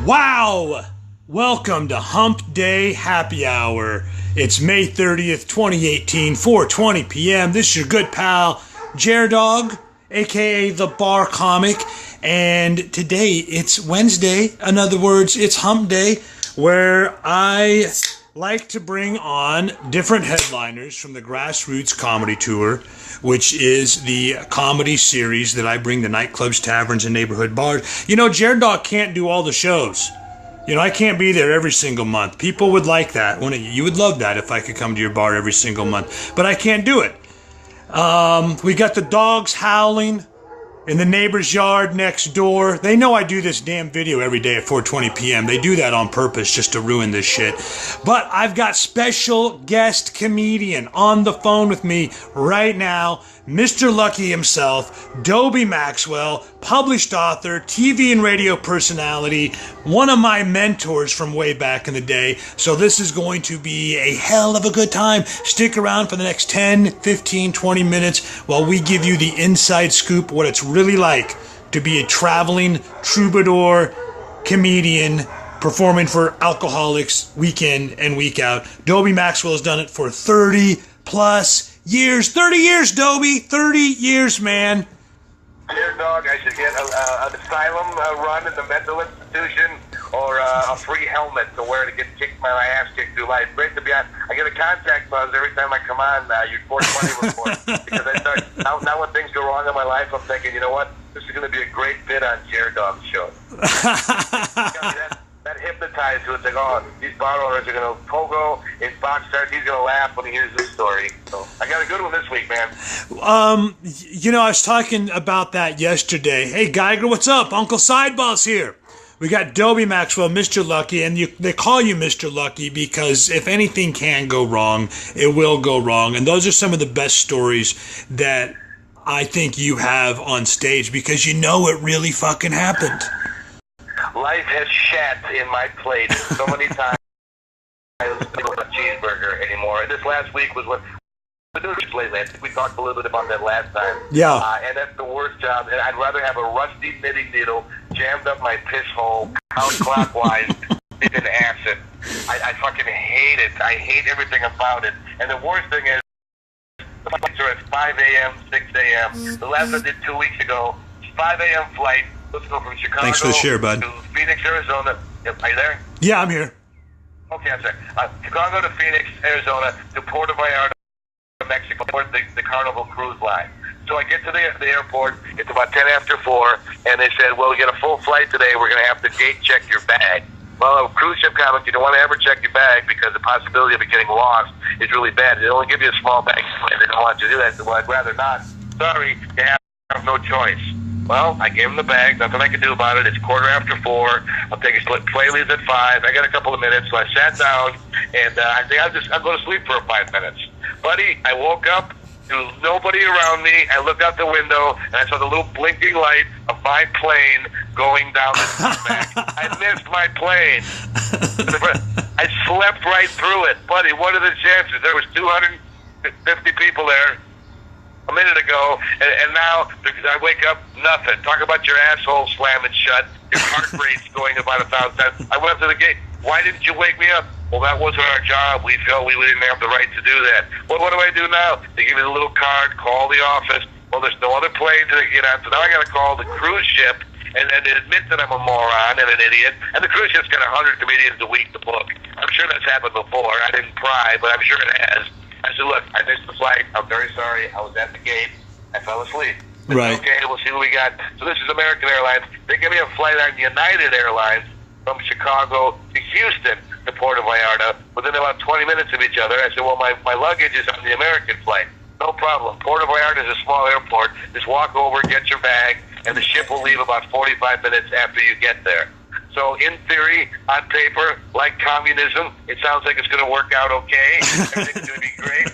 Wow! Welcome to Hump Day Happy Hour. It's May 30th, 2018, 4:20 p.m. This is your good pal, jer-dog, aka the bar comic. And today it's Wednesday. In other words, it's Hump Day, where I like to bring on different headliners from the Grassroots Comedy Tour, which is the comedy series that I bring to nightclubs, taverns, and neighborhood bars. You know, jer-dog can't do all the shows. You know, I can't be there every single month. People would like that, wouldn't you? You would love that if I could come to your bar every single month. But I can't do it. We got the dogs howling in the neighbor's yard next door. They know I do this damn video every day at 4:20 p.m. They do that on purpose just to ruin this shit. But I've got special guest comedian on the phone with me right now, Mr. Lucky himself, Dobie Maxwell, published author, TV and radio personality, one of my mentors from way back in the day. So this is going to be a hell of a good time. Stick around for the next 10, 15, 20 minutes while we give you the inside scoop, what it's really like to be a traveling troubadour comedian performing for alcoholics week in and week out. Dobie Maxwell has done it for 30 plus years. 30 years, Dobie. 30 years, man. Jer-dog, I should get an asylum run in the mental institution or a free helmet to wear to get my ass kicked through life. Great to be on. I get a contact buzz every time I come on your 420 report because I start now when things go wrong in my life, I'm thinking, you know what? This is going to be a great fit on jer-dog's show. That hypnotized to it, like, oh, these bar owners are going to pogo in box starts. He's going to laugh when he hears this story. So I got a good one this week, man. You know, I was talking about that yesterday. Hey, Geiger, what's up? Uncle Sideball's here. We got Dobie Maxwell, Mr. Lucky, and they call you Mr. Lucky because if anything can go wrong, it will go wrong. And those are some of the best stories that I think you have on stage because you know it really fucking happened. Life has shat in my plate so many times. I don't want a cheeseburger anymore. And this last week was what we did lately. I think we talked a little bit about that last time. Yeah. And that's the worst job. And I'd rather have a rusty knitting needle jammed up my piss hole counterclockwise than acid. I fucking hate it. I hate everything about it. And the worst thing is, the flights are at 5 a.m., 6 a.m. The last I did 2 weeks ago, 5 a.m. flight. Let's go from Chicago Thanks for the share, bud. to Phoenix, Arizona. Yep, are you there? Yeah, I'm here. Okay, I'm sorry. Chicago to Phoenix, Arizona to Puerto Vallarta, Mexico, the Carnival Cruise Line. So I get to the airport. It's about 10 after 4, and they said, well, we get a full flight today. We're going to have to gate check your bag. Well, a cruise ship comic, you don't want to ever check your bag because the possibility of it getting lost is really bad. They only give you a small bag. They don't want you to do that. So, well, I'd rather not. Sorry, you have no choice. Well, I gave him the bag. Nothing I can do about it. It's 4:15. I'll take a play leaves at 5. I got a couple of minutes, so I sat down, and I think I'll go to sleep for 5 minutes. Buddy, I woke up. There was nobody around me. I looked out the window, and I saw the little blinking light of my plane going down the tarmac. I missed my plane. I slept right through it. Buddy, what are the chances? There was 250 people there a minute ago, and now I wake up, nothing. Talk about your asshole slamming shut, your heart rate's going about 1,000 times. I went up to the gate. Why didn't you wake me up? Well, that wasn't our job. We felt we didn't have the right to do that. Well, what do I do now? They give me the little card, call the office. Well, there's no other plane to get on, so now I got to call the cruise ship and admit that I'm a moron and an idiot. And the cruise ship's got 100 comedians a week to book. I'm sure that's happened before. I didn't pry, but I'm sure it has. I said, look, I missed the flight. I'm very sorry. I was at the gate. I fell asleep. Right. Okay, we'll see what we got. So this is American Airlines. They give me a flight on United Airlines from Chicago to Houston to Puerto Vallarta within about 20 minutes of each other. I said, well, my luggage is on the American flight. No problem. Puerto Vallarta is a small airport. Just walk over, get your bag, and the ship will leave about 45 minutes after you get there. So in theory, on paper, like communism, it sounds like it's going to work out okay. Everything's going to be great.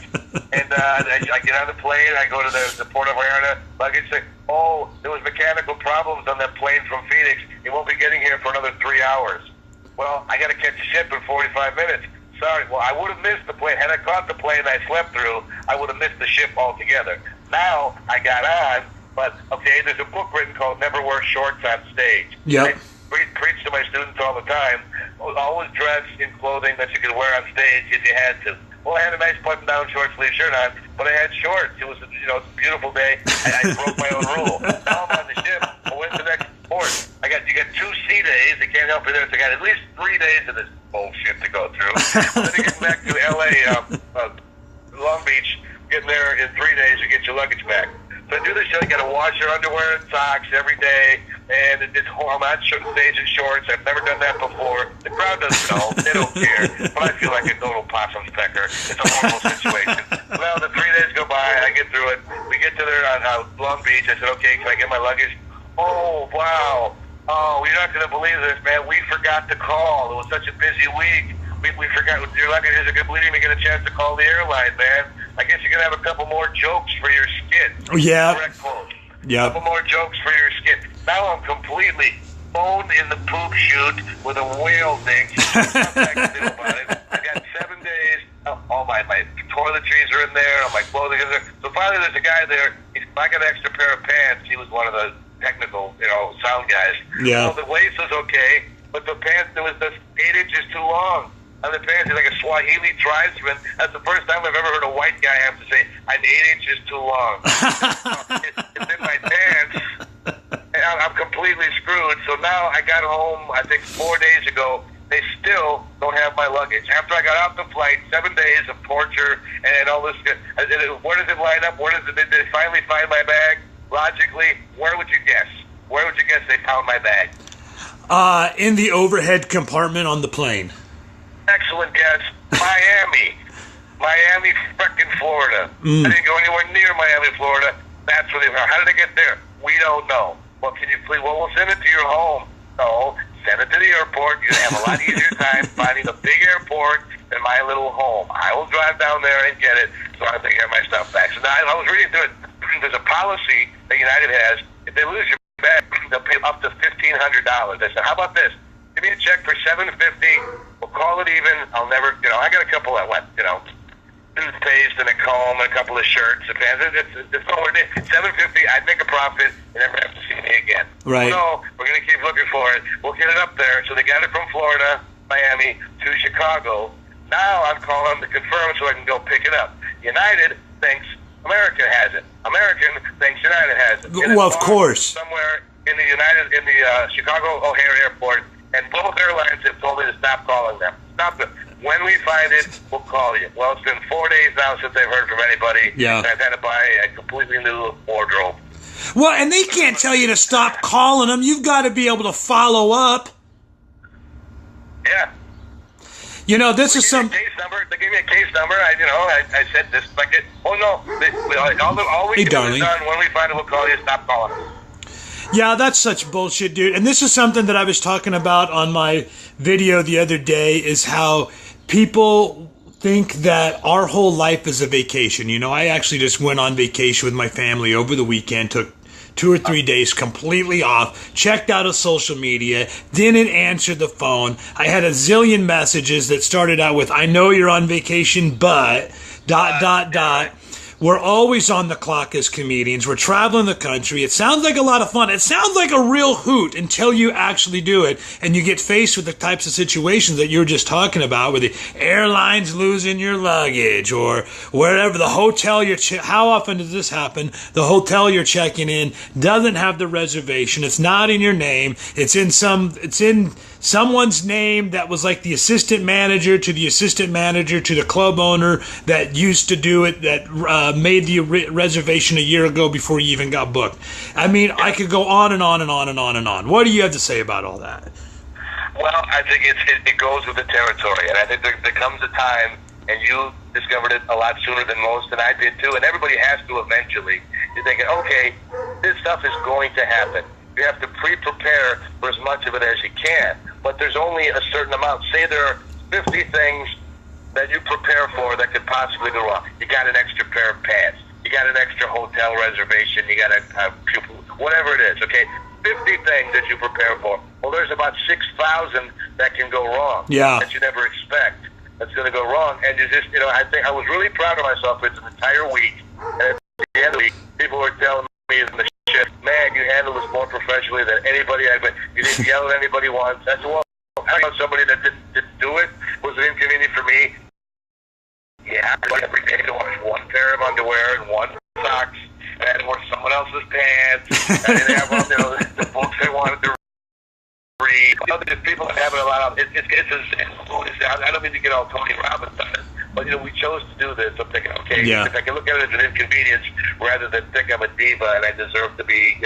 And I get on the plane, I go to the Puerto Vallarta luggage, say, oh, there was mechanical problems on that plane from Phoenix. It won't be getting here for another 3 hours. Well, I got to catch a ship in 45 minutes. Sorry, well, I would have missed the plane. Had I caught the plane I slept through, I would have missed the ship altogether. Now, I got on, but, okay, there's a book written called Never Wear Shorts on Stage. Yep. Preached to my students all the time, always dress in clothing that you could wear on stage if you had to. Well, I had a nice button-down short-sleeve shirt on, but I had shorts. It was, it's a beautiful day. I broke my own rule. Now I'm on the ship. Well, when's the next port? You got 2 sea days. I can't help it there. So I got at least 3 days of this bullshit to go through. Then you get back to L.A., Long Beach, getting there in 3 days to get your luggage back. So I do this show. You got to wash your underwear and socks every day, and it's horrible. I'm on stage in shorts. I've never done that before. The crowd doesn't know. They don't care. But I feel like a total possum pecker. It's a horrible situation. Well, the 3 days go by. I get through it. We get to there on Long Beach. I said, okay, can I get my luggage? Oh, wow. Oh, you're not going to believe this, man. We forgot to call. It was such a busy week. We forgot. Your luggage is a good. We didn't even get a chance to call the airline, man. I guess you're going to have a couple more jokes for your skit. Oh, yeah. Correct quote. Yeah. A couple more jokes for your skit. Now I'm completely boned in the poop chute with a whale dick. Nothing I can do about it. I got 7 days. All my toiletries are in there. All my clothing is there. So finally there's a guy there. I got an extra pair of pants. He was one of the technical, sound guys. Yeah. Well, the waist was okay, but the pants, it was just 8 inches too long. And the pants is like a Swahili tribesman. That's the first time I've ever heard a white guy have to say, I'm 8 inches too long. It's in my pants. And I'm completely screwed. So now I got home, I think 4 days ago. They still don't have my luggage. After I got off the flight, 7 days of torture and all this. Where does it line up? Did they finally find my bag? Logically, where would you guess? Where would you guess they found my bag? In the overhead compartment on the plane. Excellent guess. Miami, frickin' Florida. I didn't go anywhere near Miami, Florida. That's where they were. How did they get there? We don't know. Well, can you please? Well, we'll send it to your home. No, send it to the airport. You're gonna have a lot easier time finding a big airport than my little home. I will drive down there and get it, so I can get my stuff back. So now I was reading through it. There's a policy that United has. If they lose your bag, they'll pay up to $1,500. They said, how about this? Give me a check for $750. We'll call it even. I'll never, I got a couple that went, toothpaste and a comb and a couple of shirts and pants. It's nowhere near. $750. I'd make a profit and never have to see me again. Right. So we're going to keep looking for it. We'll get it up there. So they got it from Florida, Miami to Chicago. Now I'm calling to confirm so I can go pick it up. United thinks American has it. American thinks United has it. Well, of course. Somewhere in the Chicago O'Hare Airport. And both airlines have told me to stop calling them. Stop them. When we find it, we'll call you. Well, it's been 4 days now since they've heard from anybody. Yeah. And I've had to buy a completely new wardrobe. Well, and they can't tell you to stop calling them. You've got to be able to follow up. Yeah. This is some. Case number. They gave me a case number. I said this like it. Oh no! All we can do is done. When we find it, we'll call you. Stop calling us. Yeah, that's such bullshit, dude. And this is something that I was talking about on my video the other day, is how people think that our whole life is a vacation. I actually just went on vacation with my family over the weekend, took 2 or 3 days completely off, checked out of social media, didn't answer the phone. I had a zillion messages that started out with, I know you're on vacation, but ... We're always on the clock as comedians. We're traveling the country. It sounds like a lot of fun. It sounds like a real hoot until you actually do it and you get faced with the types of situations that you were just talking about, where the airline's losing your luggage or wherever the hotel how often does this happen? The hotel you're checking in doesn't have the reservation. It's not in your name. It's in someone's name that was like the assistant manager to the club owner that used to do it, that made the reservation a year ago before you even got booked. I mean, I could go on and on and on and on and on. What do you have to say about all that? Well, I think it goes with the territory, and I think there comes a time, and you discovered it a lot sooner than most, and I did too, and everybody has to eventually. You're thinking, okay, this stuff is going to happen. You have to pre-prepare for as much of it as you can, but there's only a certain amount. Say there are 50 things that you prepare for that could possibly go wrong. You got an extra pair of pants. You got an extra hotel reservation. You got a whatever it is, okay? 50 things that you prepare for. Well, there's about 6,000 that can go wrong. Yeah. That you never expect that's going to go wrong. And you just, I think I was really proud of myself. It's an entire week. And at the end of the week, people were telling me in the Man, you handled this more professionally than anybody I've been. You didn't yell at anybody once. That's well. How about somebody that didn't do it? Was it inconvenient for me? Yeah, every day to wash one pair of underwear and one socks, and I had to wear someone else's pants. I didn't have the books I wanted to read. There's people that have it a lot of. I don't mean to get all Tony Robbins on it, but we chose to do this. I'm thinking, okay, if I can look at it as an inconvenience rather than think I'm a diva and I deserve to be,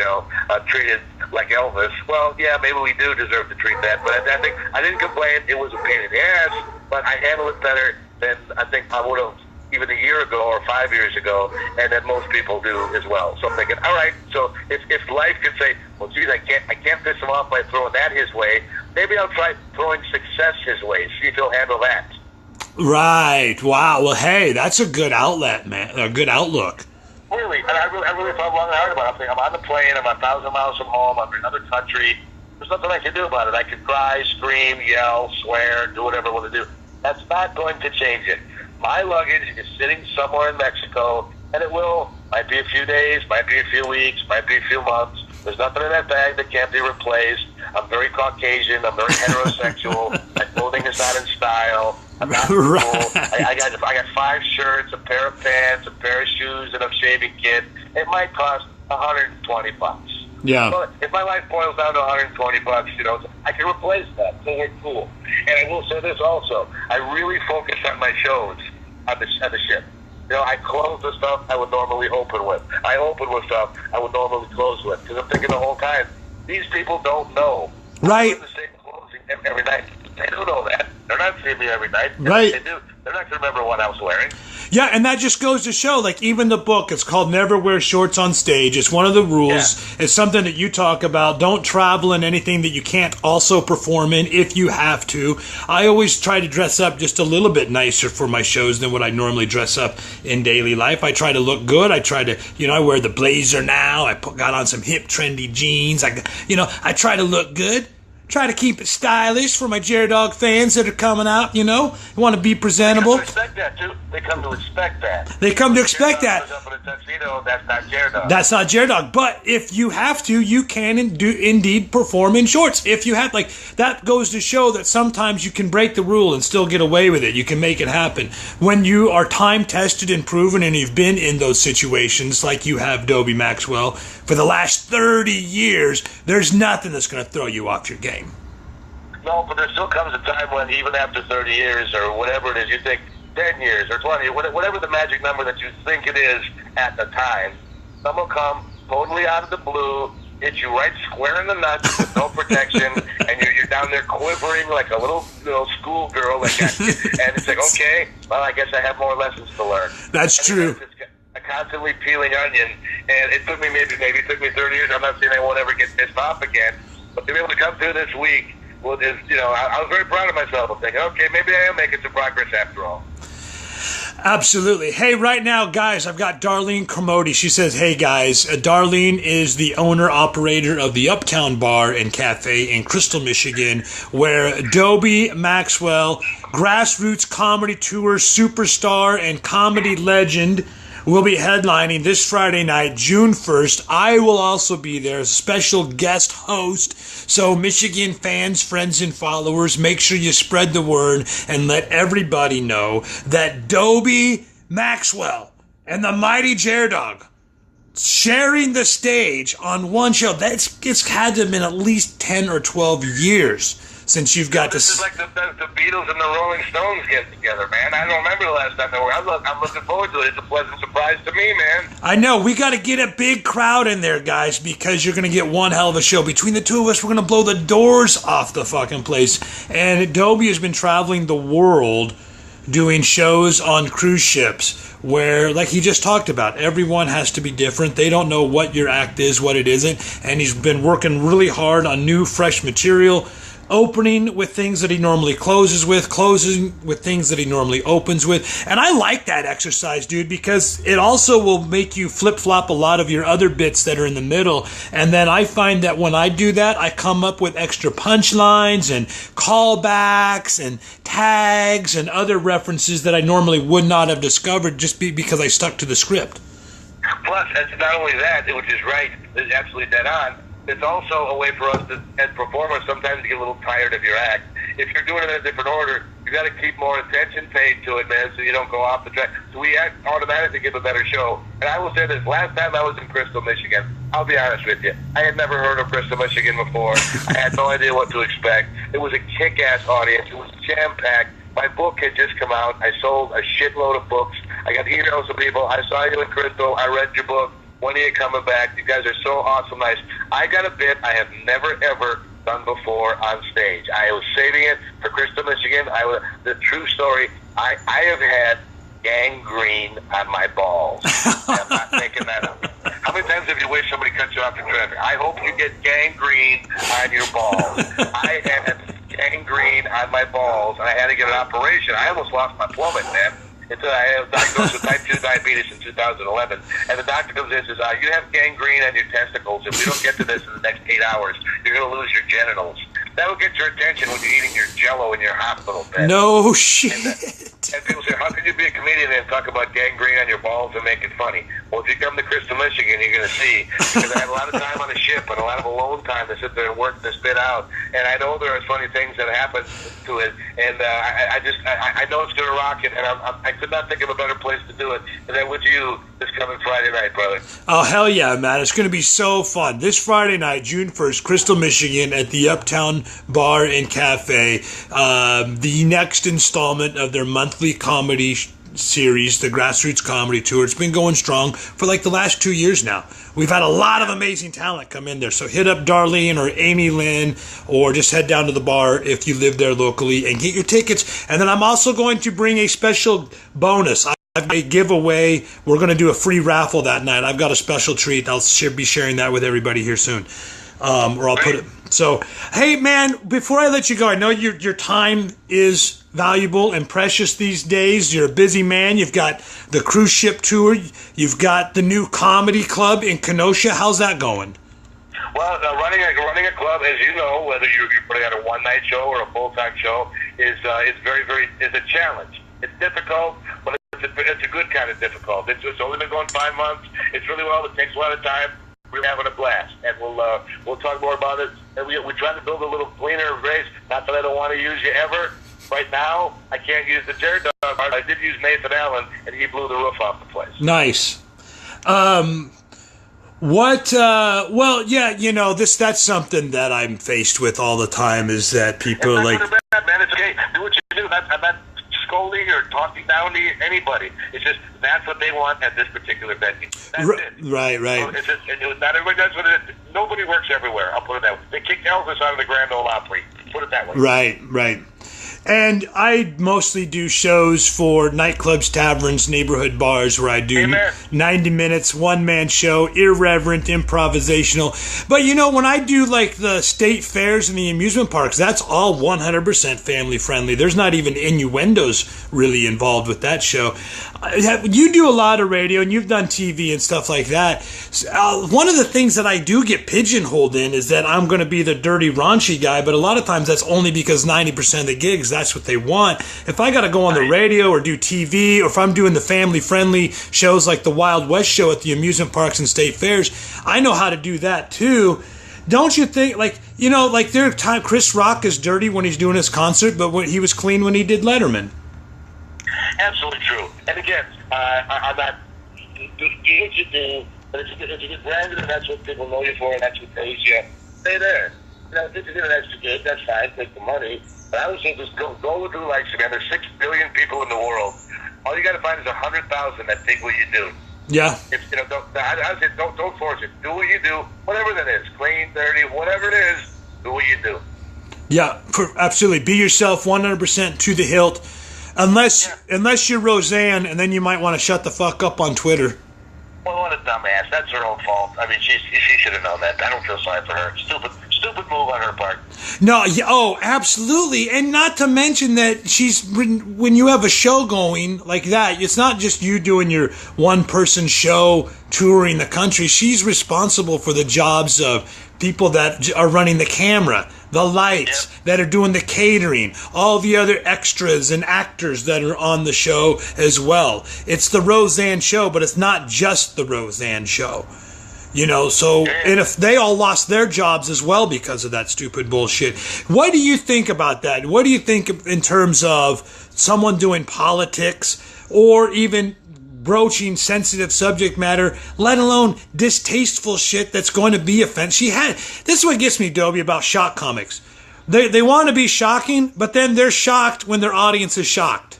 treated like Elvis. Well, yeah, maybe we do deserve to treat that, but I think I didn't complain. It was a pain in the ass, but I handled it better than I think I would have even a year ago or 5 years ago, and that most people do as well. So I'm thinking, all right, so if life could say, well, geez, I can't piss him off by throwing that his way, maybe I'll try throwing success his way, see if he'll handle that. Right. Wow. Well, hey, that's a good outlet, man. A good outlook. Really, and I really thought long and hard about it. I'm on the plane, I'm 1,000 miles from home, I'm in another country. There's nothing I can do about it. I can cry, scream, yell, swear, do whatever I want to do. That's not going to change it. My luggage is sitting somewhere in Mexico, and might be a few days, might be a few weeks, might be a few months. There's nothing in that bag that can't be replaced. I'm very Caucasian. I'm very heterosexual. My clothing is not in style. I'm not cool. I got 5 shirts, a pair of pants, a pair of shoes, and a shaving kit. It might cost $120. Yeah. But if my life boils down to $120, I can replace that. So we're cool. And I will say this also: I really focus on my shows on the ship. I close the stuff I would normally open with. I open with stuff I would normally close with, because I'm thinking the whole time, these people don't know. Right. I'm the same closing every night. They don't know that. They're not seeing me every night. Right. They do. They're not going to remember what I was wearing. Yeah, and that just goes to show, even the book, it's called Never Wear Shorts on Stage. It's one of the rules. Yeah. It's something that you talk about. Don't travel in anything that you can't also perform in if you have to. I always try to dress up just a little bit nicer for my shows than what I normally dress up in daily life. I try to look good. I try to, I wear the blazer now. I got on some hip, trendy jeans. I try to look good. Try to keep it stylish for my jer-dog fans that are coming out, You want to be presentable. They come to expect that, too. They come to expect that. They come to expect that. Up in a tuxedo, that's not jer-dog. That's not jer-dog. But if you have to, you can indeed perform in shorts. If you have, that goes to show that sometimes you can break the rule and still get away with it. You can make it happen. When you are time-tested and proven and you've been in those situations like you have, Dobie Maxwell, for the last 30 years, there's nothing that's going to throw you off your game. No, but there still comes a time when even after 30 years or whatever it is, you think 10 years or 20, whatever the magic number that you think it is at the time, someone will come totally out of the blue, hit you right square in the nuts with no protection, and you're down there quivering like a little schoolgirl. And it's like, okay, well, I guess I have more lessons to learn. That's true. It's a constantly peeling onion, and it took me maybe it took me 30 years. I'm not saying I won't ever get pissed off again, but to be able to come through this week, I was very proud of myself. I'm thinking, okay, maybe I am making some progress after all. Absolutely. Hey, right now, guys, I've got Darlene Cremoti. She says, hey, guys, Darlene is the owner-operator of the Uptown Bar and Cafe in Crystal, Michigan, where Dobie Maxwell, grassroots comedy tour superstar and comedy legend, will be headlining this Friday night, June 1st. I will also be there as a special guest host. So Michigan fans, friends, and followers, make sure you spread the word and let everybody know that Dobie Maxwell and the mighty jer-dog sharing the stage on one show. It's had to have been at least 10 or 12 years since you've got this. This is like the Beatles and the Rolling Stones getting together, man. I don't remember the last time they were. I'm looking forward to it. It's a pleasant surprise to me, man. I know. We got to get a big crowd in there, guys, because you're going to get one hell of a show. Between the two of us, we're going to blow the doors off the fucking place. And Dobie has been traveling the world doing shows on cruise ships where, like he just talked about, everyone has to be different. They don't know what your act is, what it isn't. And he's been working really hard on new, fresh material. Opening with things that he normally closes with, closing with things that he normally opens with. And I like that exercise, dude, because it also will make you flip-flop a lot of your other bits that are in the middle. And then I find that when I do that, I come up with extra punchlines and callbacks and tags and other references that I normally would not have discovered just because I stuck to the script. Plus, it's not only that, which is right, it's absolutely dead on. It's also a way for us to, as performers, sometimes to get a little tired of your act. If you're doing it in a different order, you got to keep more attention paid to it, man, so you don't go off the track. So we automatically give a better show. And I will say this: last time I was in Crystal, Michigan, I'll be honest with you, I had never heard of Crystal, Michigan before. I had no idea what to expect. It was a kick-ass audience. It was jam-packed. My book had just come out. I sold a shitload of books. I got emails from people. I saw you in Crystal. I read your book. When are you coming back? You guys are so awesome, nice. I got a bit I have never, ever done before on stage. I was saving it for Crystal, Michigan. The true story, I have had gangrene on my balls. I'm not making that up. How many times have you wished somebody cut you off in traffic? I hope you get gangrene on your balls. I had gangrene on my balls, and I had to get an operation. I almost lost my plummet, man. I was diagnosed with type 2 diabetes in 2011, and the doctor comes in and says, you have gangrene on your testicles. If we don't get to this in the next 8 hours, you're going to lose your genitals. That will get your attention when you're eating your Jell-O in your hospital bed. No shit. And people say, how can you be a comedian and talk about gangrene on your balls and make it funny? Well, if you come to Crystal, Michigan, you're going to see. Because I had a lot of time on the ship and a lot of alone time to sit there and work this bit out. And I know there are funny things that happen to it. And I know it's going to rock it. And I could not think of a better place to do it than with you this coming Friday night, brother. Oh, hell yeah, man. It's going to be so fun. This Friday night, June 1st, Crystal, Michigan, at the Uptown Bar and Cafe. The next installment of their monthly comedy series, the Grassroots Comedy Tour. It's been going strong for like the last 2 years now. We've had a lot of amazing talent come in there. So hit up Darlene or Amy Lynn, or just head down to the bar if you live there locally and get your tickets. And then I'm also going to bring a special bonus. I've a giveaway. We're going to do a free raffle that night. I've got a special treat. I'll be sharing that with everybody here soon. Or I'll put it. So, hey, man, before I let you go, I know your time is valuable and precious these days. You're a busy man. You've got the cruise ship tour. You've got the new comedy club in Kenosha. How's that going? Well, running a club, as you know, whether you're putting on a one-night show or a full-time show, is a challenge. It's difficult, but it's a good kind of difficult. It's only been going 5 months. It's really well. It takes a lot of time. We're having a blast, and we'll talk more about it. And we're trying to build a little cleaner race. Not that I don't want to use you ever. Right now, I can't use the jer-dog part. I did use Nathan Allen, and he blew the roof off the place. Nice. Well, yeah, you know, that's something that I'm faced with all the time, is that people are like... It's not bad, man. It's okay. Do what you do. I'm not scolding or talking down to anybody. It's just that's what they want at this particular venue. That's it. Right. So it's just, not everybody does what it is. Nobody works everywhere. I'll put it that way. They kicked Elvis out of the Grand Ole Opry. Put it that way. Right. And I mostly do shows for nightclubs, taverns, neighborhood bars, where I do 90 minutes, one-man show, irreverent, improvisational. But, you know, when I do, like, the state fairs and the amusement parks, that's all 100% family-friendly. There's not even innuendos really involved with that show. You do a lot of radio, and you've done TV and stuff like that. One of the things that I do get pigeonholed in is that I'm going to be the dirty, raunchy guy, but a lot of times that's only because 90% of the gigs, that's what they want. If I got to go on the radio or do TV, or if I'm doing the family-friendly shows like the Wild West show at the amusement parks and state fairs, I know how to do that too. Don't you think, like, you know, like there are times Chris Rock is dirty when he's doing his concert, but he was clean when he did Letterman. Absolutely true. And again, I'm not... Do what you do, but if you get branded and that's what people know you for and that's what pays you, stay there. You know, if you get an extra gig, that's fine, take the money. But I would say just go with who likes you, man. There's 6 billion people in the world. All you got to find is 100,000 that think what you do. Yeah. I would say don't force it. Do what you do, whatever that is. Clean, dirty, whatever it is, do what you do. Yeah, absolutely. Be yourself 100% to the hilt. Unless you're Roseanne, and then you might want to shut the fuck up on Twitter. Well, what a dumbass. That's her own fault. I mean, she should have known that. I don't feel sorry for her. Stupid move on her part. No, absolutely. And not to mention that when you have a show going like that, it's not just you doing your one-person show touring the country. She's responsible for the jobs of people that are running the camera, the lights, that are doing the catering, all the other extras and actors that are on the show as well. It's the Roseanne show, but it's not just the Roseanne show. You know, so, and if they all lost their jobs as well because of that stupid bullshit. What do you think about that? What do you think in terms of someone doing politics or even broaching sensitive subject matter, let alone distasteful shit that's going to be offensive? This is what gets me, Dobie, about shock comics. They want to be shocking, but then they're shocked when their audience is shocked.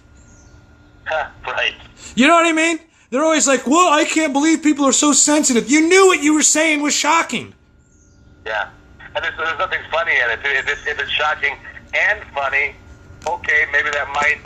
Right. You know what I mean? They're always like, well, I can't believe people are so sensitive. You knew what you were saying was shocking. Yeah. And there's nothing funny in it. If it's shocking and funny, okay, maybe it might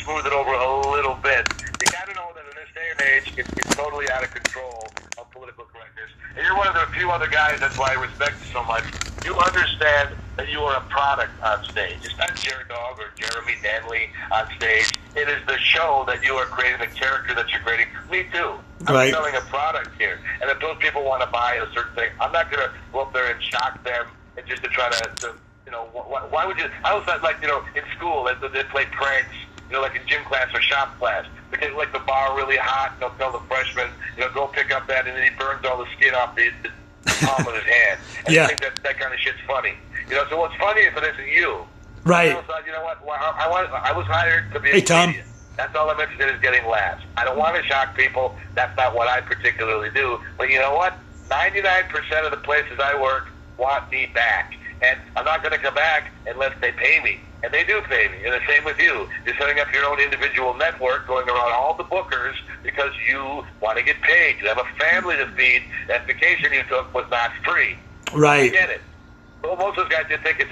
smooth it over a little bit. You got to know that in this day and age, it's totally out of control of political correctness. And you're one of the few other guys, that's why I respect you so much. You understand that you are a product on stage. It's not jer-dog or Jeremy Danley on stage. It is the show that you are creating, the character that you're creating. Me too. I'm selling a product here. And if those people want to buy a certain thing, I'm not going to go up there and shock them and just to try to you know, why would you? I always thought, like, you know, in school, they play pranks, you know, like in gym class or shop class. They get, like, the bar really hot, and they'll tell the freshman, you know, go pick up that, and then he burns all the skin off the palm of his hand. And I think that kind of shit's funny. You know, so what's funny if it isn't you? Right. I thought, you know what, I was hired to be a comedian. That's all I'm interested in, is getting laughs. I don't want to shock people. That's not what I particularly do. But you know what? 99% of the places I work want me back. And I'm not going to come back unless they pay me. And they do pay me. And the same with you. You're setting up your own individual network, going around all the bookers because you want to get paid. You have a family to feed. That vacation you took was not free. Right. I get it. Well, most of those guys think it's,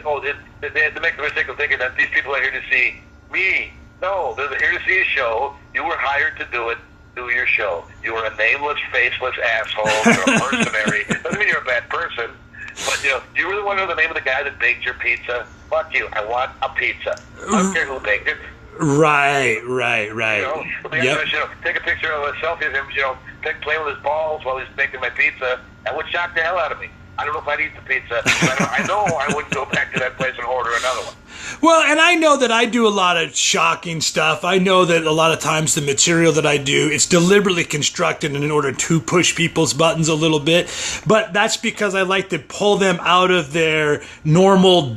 they make the mistake of thinking that these people are here to see me. No, they're here to see a show. You were hired to do it. Do your show. You were a nameless, faceless asshole. You're a mercenary. Doesn't mean you're a bad person. But, you know, do you really want to know the name of the guy that baked your pizza? Fuck you. I want a pizza. I don't care who baked it. Right. You know, take a picture of a selfie of him, you know, playing with his balls while he's making my pizza. That would shock the hell out of me. I don't know if I'd eat the pizza. But I know I wouldn't go back to that place and order another one. Well, and I know that I do a lot of shocking stuff. I know that a lot of times the material that I do, it's deliberately constructed in order to push people's buttons a little bit. But that's because I like to pull them out of their normal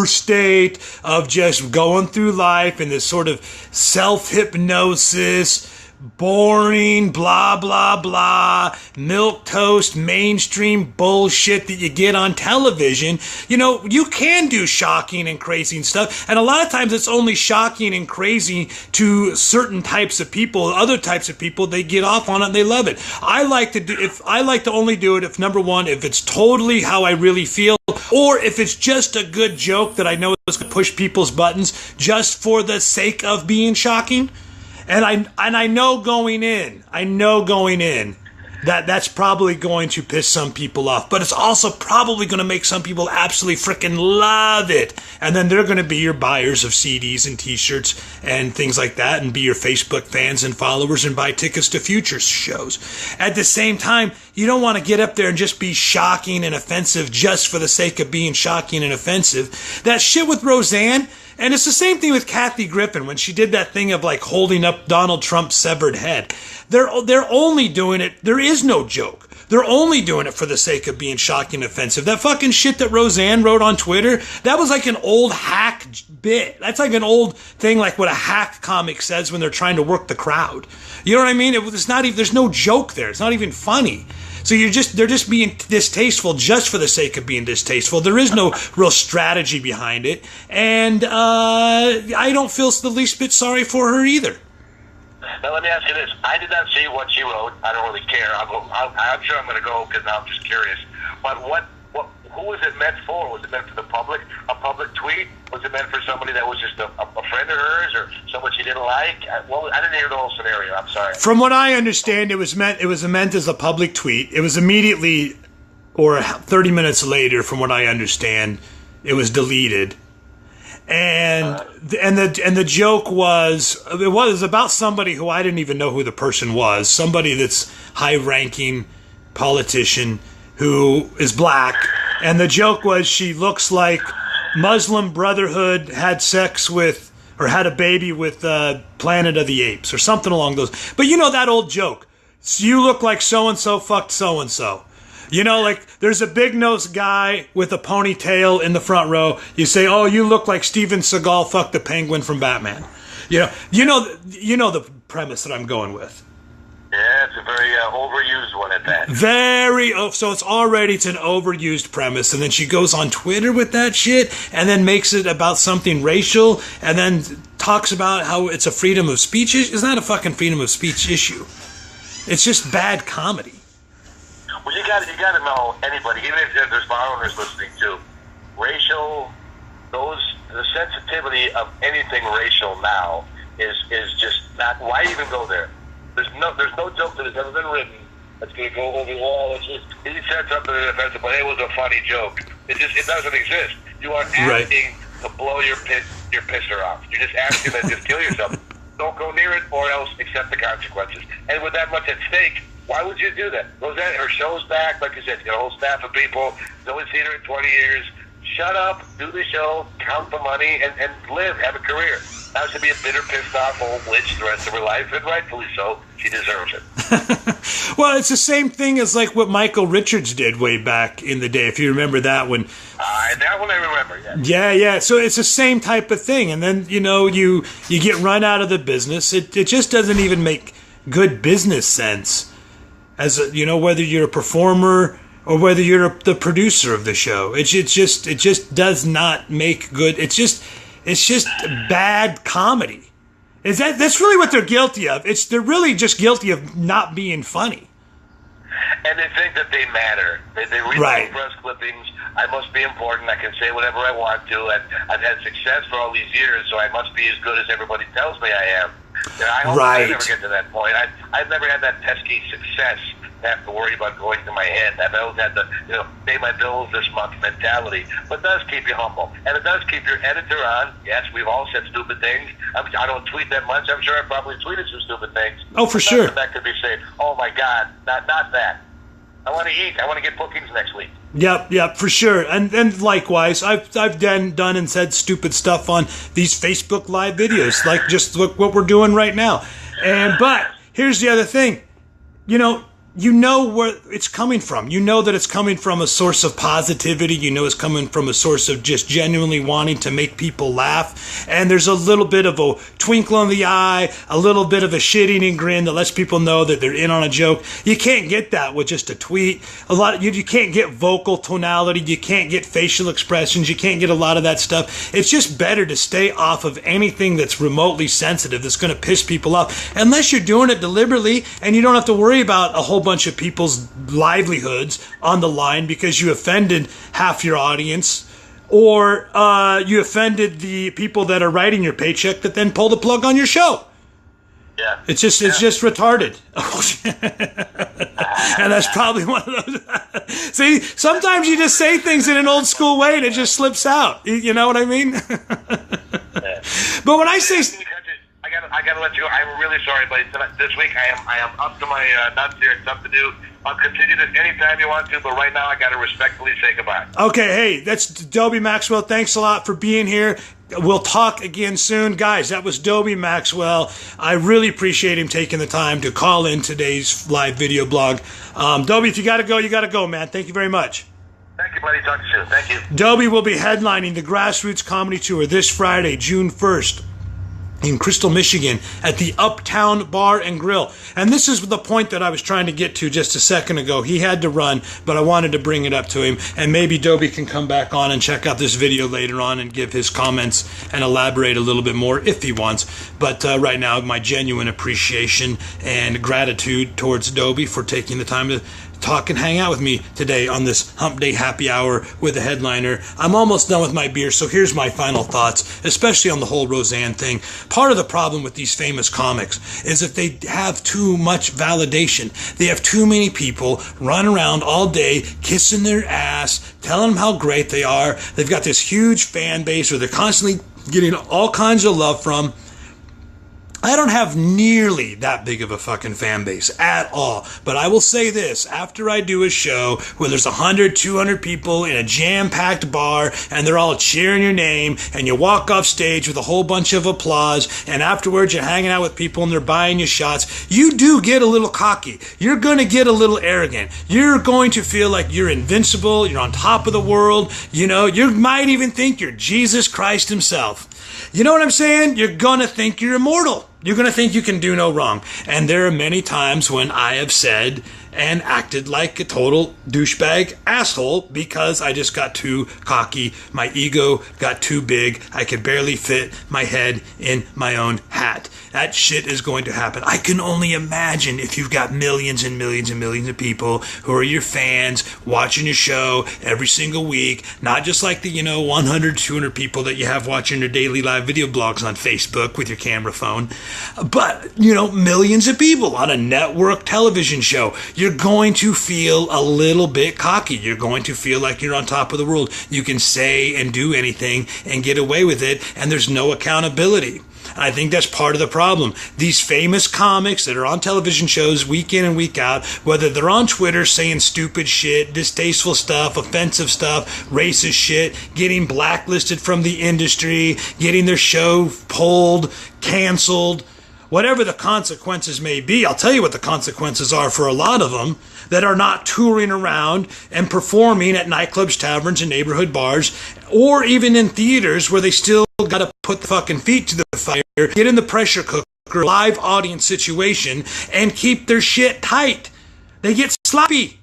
state of just going through life in this sort of self-hypnosis, boring, blah, blah, blah, milquetoast, mainstream bullshit that you get on television. You know, you can do shocking and crazy stuff, and a lot of times it's only shocking and crazy to certain types of people. Other types of people, they get off on it and they love it. I like to only do it if, number one, if it's totally how I really feel, or if it's just a good joke that I know is going to push people's buttons just for the sake of being shocking. And I know going in that that's probably going to piss some people off, but it's also probably going to make some people absolutely freaking love it. And then they're going to be your buyers of CDs and t-shirts and things like that, and be your Facebook fans and followers and buy tickets to future shows. At the same time, you don't want to get up there and just be shocking and offensive just for the sake of being shocking and offensive. That shit with Roseanne, and it's the same thing with Kathy Griffin when she did that thing of like holding up Donald Trump's severed head. They're only doing it. There is no joke. They're only doing it for the sake of being shocking and offensive. That fucking shit that Roseanne wrote on Twitter, that was like an old hack bit. That's like an old thing, like what a hack comic says when they're trying to work the crowd. You know what I mean? It's not even, there's no joke there. It's not even funny. So they're just being distasteful just for the sake of being distasteful. There is no real strategy behind it. And I don't feel the least bit sorry for her either. Now, let me ask you this. I did not see what she wrote. I don't really care. I'm sure I'm going to go because now I'm just curious. But who was it meant for? Was it meant for the public? A public tweet? Was it meant for somebody that was just a friend of hers or someone she didn't like? I didn't hear the whole scenario. I'm sorry. From what I understand, it was meant as a public tweet. It was immediately, or 30 minutes later, from what I understand, it was deleted. And the joke was about somebody who I didn't even know who the person was. Somebody that's high-ranking politician who is black, And the joke was she looks like Muslim Brotherhood had sex with, or had a baby with Planet of the Apes, or something along those. But you know that old joke. You look like so-and-so fucked so-and-so. You know, like, there's a big-nosed guy with a ponytail in the front row. You say, oh, you look like Steven Seagal fucked the Penguin from Batman. You know the premise that I'm going with. Yeah, it's a very overused one at that. So it's an overused premise, and then she goes on Twitter with that shit, and then makes it about something racial, and then talks about how it's a freedom of speech issue. It's not a fucking freedom of speech issue. It's just bad comedy. Well, you got to know anybody, even if there's foreigners listening too. The sensitivity of anything racial now is just not. Why even go there? There's no joke that has ever been written that's going to go over the wall. He said something offensive, but it was a funny joke. It doesn't exist. You are asking to blow your pisser off. You're just asking to just kill yourself. Don't go near it, or else accept the consequences. And with that much at stake, why would you do that? Roseanne, her show's back, like you said, you got a whole staff of people. No one's seen her in 20 years. Shut up, do the show, count the money, and live, have a career. Now she'll be a bitter, pissed off old witch the rest of her life, and rightfully so. She deserves it. Well, it's the same thing as like what Michael Richards did way back in the day, if you remember that one. That one I remember, Yeah. So it's the same type of thing. And then, you get run out of the business. It just doesn't even make good business sense. As whether you're a performer or whether you're the producer of the show. It just does not make good. It's just bad comedy. That's really what they're guilty of. They're really just guilty of not being funny. And they think that they matter. They read press clippings. I must be important. I can say whatever I want to. I've had success for all these years, so I must be as good as everybody tells me I am. I hope I never get to that point. I've never had that pesky success to have to worry about going to my head. I've always had the pay my bills this month mentality. But it does keep you humble, and it does keep your editor on. Yes, we've all said stupid things. I don't tweet that much. I'm sure I probably tweeted some stupid things. Oh, for sure. That could be said. Oh my God, not that. I want to eat. I want to get bookings next week. Yep, for sure. And likewise, I've done and said stupid stuff on these Facebook Live videos, like just look what we're doing right now. But here's the other thing. You know where it's coming from. You know that it's coming from a source of positivity. You know it's coming from a source of just genuinely wanting to make people laugh. And there's a little bit of a twinkle in the eye, a little bit of a shit-eating grin that lets people know that they're in on a joke. You can't get that with just a tweet. You can't get vocal tonality. You can't get facial expressions. You can't get a lot of that stuff. It's just better to stay off of anything that's remotely sensitive that's going to piss people off. Unless you're doing it deliberately and you don't have to worry about a whole bunch of people's livelihoods on the line because you offended half your audience, or you offended the people that are writing your paycheck that then pull the plug on your show. Yeah. It's just retarded. And that's probably one of those. See, sometimes you just say things in an old school way and it just slips out. You know what I mean? But when I say, I gotta let you go. I'm really sorry, but this week I am up to my nuts here. It's stuff to do. I'll continue this anytime you want to, but right now I gotta respectfully say goodbye. Okay, hey, that's Dobie Maxwell. Thanks a lot for being here. We'll talk again soon. Guys, that was Dobie Maxwell. I really appreciate him taking the time to call in today's live video blog. Dobie, if you gotta go, you gotta go, man. Thank you very much. Thank you, buddy. Talk to you soon. Thank you. Dobie will be headlining the Grassroots Comedy Tour this Friday, June 1st. In Crystal, Michigan, at the Uptown Bar and Grill. And this is the point that I was trying to get to just a second ago. He had to run, but I wanted to bring it up to him. And maybe Dobie can come back on and check out this video later on and give his comments and elaborate a little bit more if he wants. But right now, my genuine appreciation and gratitude towards Dobie for taking the time to talk and hang out with me today on this Hump Day Happy Hour with a headliner. I'm almost done with my beer, so here's my final thoughts, especially on the whole Roseanne thing. Part of the problem with these famous comics is that they have too much validation. They have too many people run around all day kissing their ass, telling them how great they are. They've got this huge fan base where they're constantly getting all kinds of love from. I don't have nearly that big of a fucking fan base at all. But I will say this, after I do a show where there's 100, 200 people in a jam-packed bar and they're all cheering your name and you walk off stage with a whole bunch of applause and afterwards you're hanging out with people and they're buying you shots, you do get a little cocky. You're going to get a little arrogant. You're going to feel like you're invincible, you're on top of the world, you know, you might even think you're Jesus Christ himself. You know what I'm saying? You're going to think you're immortal. You're going to think you can do no wrong. And there are many times when I have said and acted like a total douchebag asshole because I just got too cocky. My ego got too big. I could barely fit my head in my own hat. That shit is going to happen. I can only imagine if you've got millions and millions and millions of people who are your fans watching your show every single week, not just like the, 100, 200 people that you have watching your daily live video blogs on Facebook with your camera phone, but, millions of people on a network television show. You're going to feel a little bit cocky. You're going to feel like you're on top of the world. You can say and do anything and get away with it, and there's no accountability. And I think that's part of the problem. These famous comics that are on television shows week in and week out, whether they're on Twitter saying stupid shit, distasteful stuff, offensive stuff, racist shit, getting blacklisted from the industry, getting their show pulled, canceled, whatever the consequences may be, I'll tell you what the consequences are for a lot of them that are not touring around and performing at nightclubs, taverns, and neighborhood bars, or even in theaters where they still got to put the fucking feet to the fire, get in the pressure cooker, live audience situation, and keep their shit tight. They get sloppy.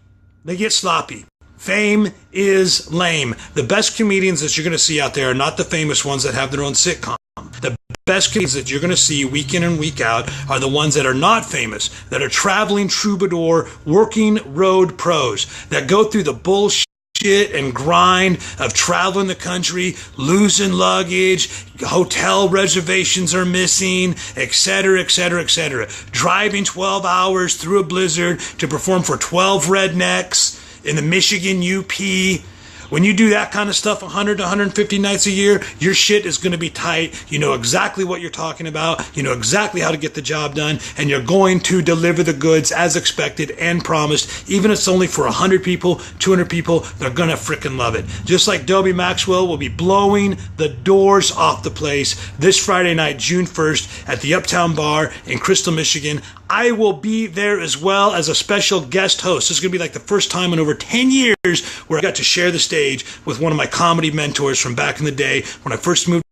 Fame is lame. The best comedians that you're going to see out there are not the famous ones that have their own sitcom. The best comedians that you're going to see week in and week out are the ones that are not famous, that are traveling troubadour, working road pros, that go through the bullshit and grind of traveling the country, losing luggage, hotel reservations are missing, etc., etc., etc. Driving 12 hours through a blizzard to perform for 12 rednecks in the Michigan UP. When you do that kind of stuff 100 to 150 nights a year, your shit is going to be tight. You know exactly what you're talking about. You know exactly how to get the job done. And you're going to deliver the goods as expected and promised. Even if it's only for 100 people, 200 people, they're going to freaking love it. Just like Dobie Maxwell will be blowing the doors off the place this Friday night, June 1st, at the Uptown Bar in Crystal, Michigan. I will be there as well as a special guest host. This is going to be like the first time in over 10 years where I got to share the stage with one of my comedy mentors from back in the day when I first moved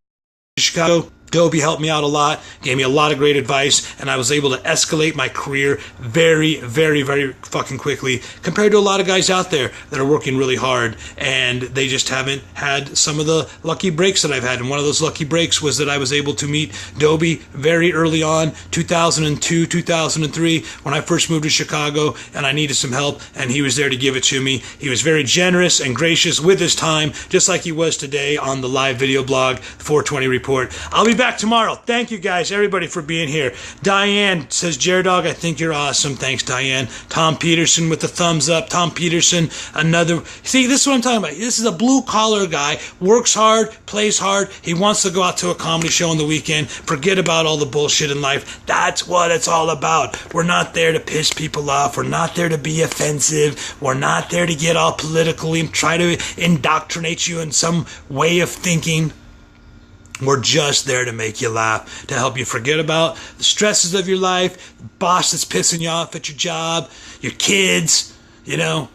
to Chicago. Dobie helped me out a lot, gave me a lot of great advice, and I was able to escalate my career very, very, very fucking quickly compared to a lot of guys out there that are working really hard, and they just haven't had some of the lucky breaks that I've had. And one of those lucky breaks was that I was able to meet Dobie very early on, 2002, 2003, when I first moved to Chicago, and I needed some help, and he was there to give it to me. He was very generous and gracious with his time, just like he was today on the live video blog, 420 Report. I'll be back tomorrow. Thank you guys, everybody, for being here. Diane says, jer-dog, I think you're awesome. Thanks, Diane. Tom Peterson with the thumbs up. Tom Peterson, another. See, this is what I'm talking about. This is a blue-collar guy, works hard, plays hard. He wants to go out to a comedy show on the weekend, forget about all the bullshit in life. That's what it's all about. We're not there to piss people off. We're not there to be offensive. We're not there to get all political and try to indoctrinate you in some way of thinking. We're just there to make you laugh, to help you forget about the stresses of your life, the boss that's pissing you off at your job, your kids,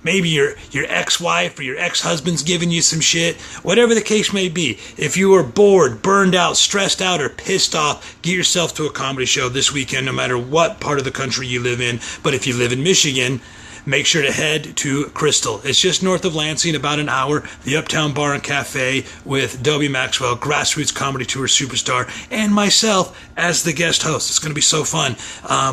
maybe your ex-wife or your ex-husband's giving you some shit, whatever the case may be. If you are bored, burned out, stressed out, or pissed off, get yourself to a comedy show this weekend, no matter what part of the country you live in. But if you live in Michigan, make sure to head to Crystal. It's just north of Lansing, about an hour. The Uptown Bar and Cafe with Dobie Maxwell, Grassroots Comedy Tour superstar, and myself as the guest host. It's going to be so fun.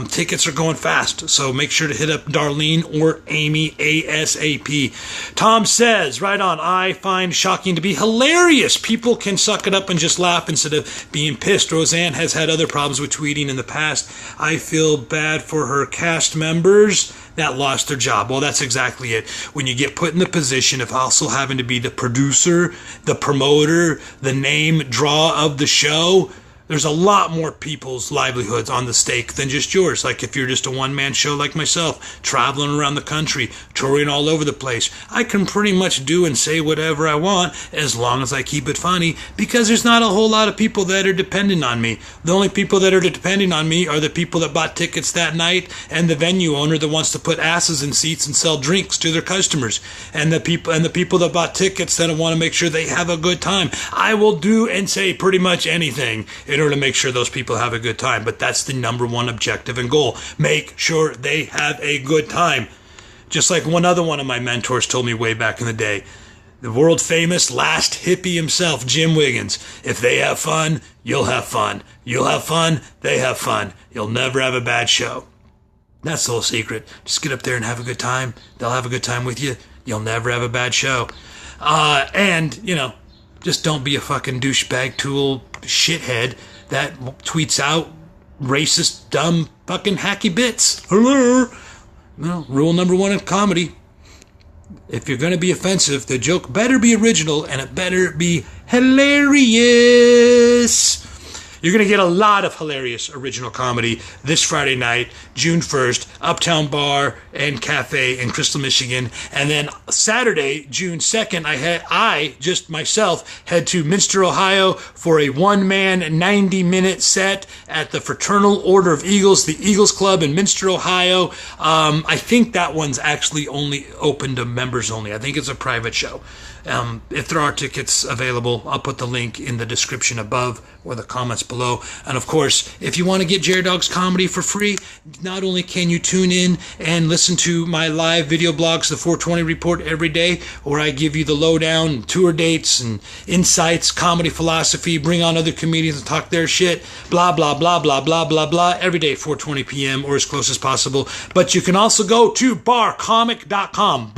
Tickets are going fast, so make sure to hit up Darlene or Amy ASAP. Tom says, right on, I find shocking to be hilarious. People can suck it up and just laugh instead of being pissed. Roseanne has had other problems with tweeting in the past. I feel bad for her cast members that lost their job. Well, that's exactly it. When you get put in the position of also having to be the producer, the promoter, the name draw of the show, there's a lot more people's livelihoods on the stake than just yours. Like if you're just a one-man show like myself, traveling around the country, touring all over the place, I can pretty much do and say whatever I want as long as I keep it funny, because there's not a whole lot of people that are dependent on me. The only people that are depending on me are the people that bought tickets that night, and the venue owner that wants to put asses in seats and sell drinks to their customers, and the people that bought tickets that want to make sure they have a good time. I will do and say pretty much anything in order to make sure those people have a good time. But that's the number one objective and goal. Make sure they have a good time. Just like one of my mentors told me way back in the day, the world famous last hippie himself, Jim Wiggins. If they have fun, you'll have fun. You'll have fun, they have fun. You'll never have a bad show. That's the whole secret. Just get up there and have a good time. They'll have a good time with you. You'll never have a bad show. And, just don't be a fucking douchebag tool shithead that tweets out racist, dumb, fucking hacky bits. Hello. Well, rule number one in comedy: if you're going to be offensive, the joke better be original and it better be hilarious. You're going to get a lot of hilarious original comedy this Friday night, June 1st, Uptown Bar and Cafe in Crystal, Michigan. And then Saturday, June 2nd, I just myself head to Minster, Ohio for a one-man 90-minute set at the Fraternal Order of Eagles, the Eagles Club in Minster, Ohio. I think that one's actually only open to members only. I think it's a private show. If there are tickets available, I'll put the link in the description above or the comments below. And of course, if you want to get jer-dog's comedy for free, not only can you tune in and listen to my live video blogs, the 420 Report every day, where I give you the lowdown, tour dates and insights, comedy philosophy, bring on other comedians and talk their shit, blah, blah, blah, blah, blah, blah, blah, every day, 4:20 p.m. or as close as possible. But you can also go to barcomic.com,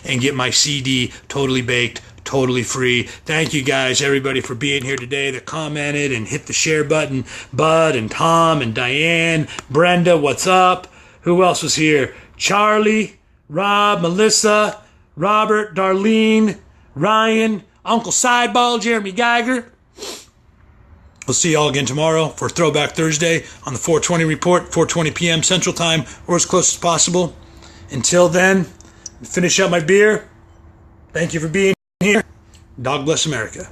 and get my CD, Totally Baked, totally free. Thank you guys, everybody, for being here today that commented and hit the share button. Bud and Tom and Diane, Brenda, what's up? Who else was here? Charlie, Rob, Melissa, Robert, Darlene, Ryan, Uncle Sideball, Jeremy Geiger. We'll see you all again tomorrow for Throwback Thursday on the 420 Report, 4:20 p.m. Central Time, or as close as possible. Until then, finish up my beer. Thank you for being here. Dog bless America.